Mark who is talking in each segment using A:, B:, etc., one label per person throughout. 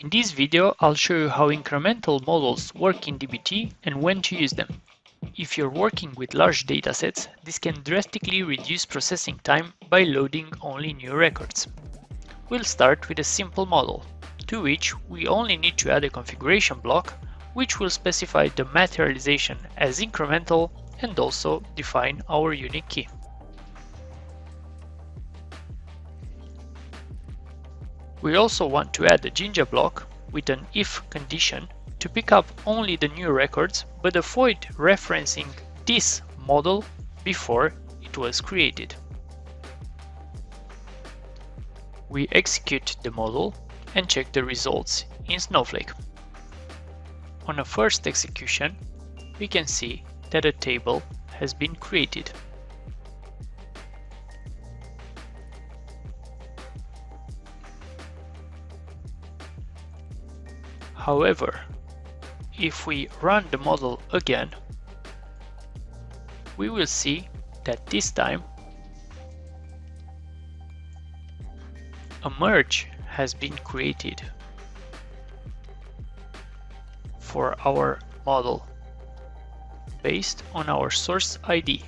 A: In this video, I'll show you how incremental models work in DBT and when to use them. If you're working with large datasets, this can drastically reduce processing time by loading only new records. We'll start with a simple model, to which we only need to add a configuration block, which will specify the materialization as incremental and also define our unique key. We also want to add a Jinja block with an if condition to pick up only the new records but avoid referencing this model before it was created. We execute the model and check the results in Snowflake. On a first execution, we can see that a table has been created. However, if we run the model again, we will see that this time a merge has been created for our model based on our source ID.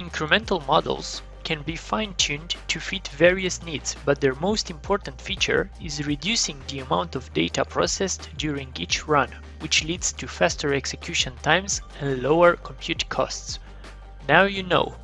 A: Incremental models can be fine-tuned to fit various needs, but their most important feature is reducing the amount of data processed during each run, which leads to faster execution times and lower compute costs. Now you know.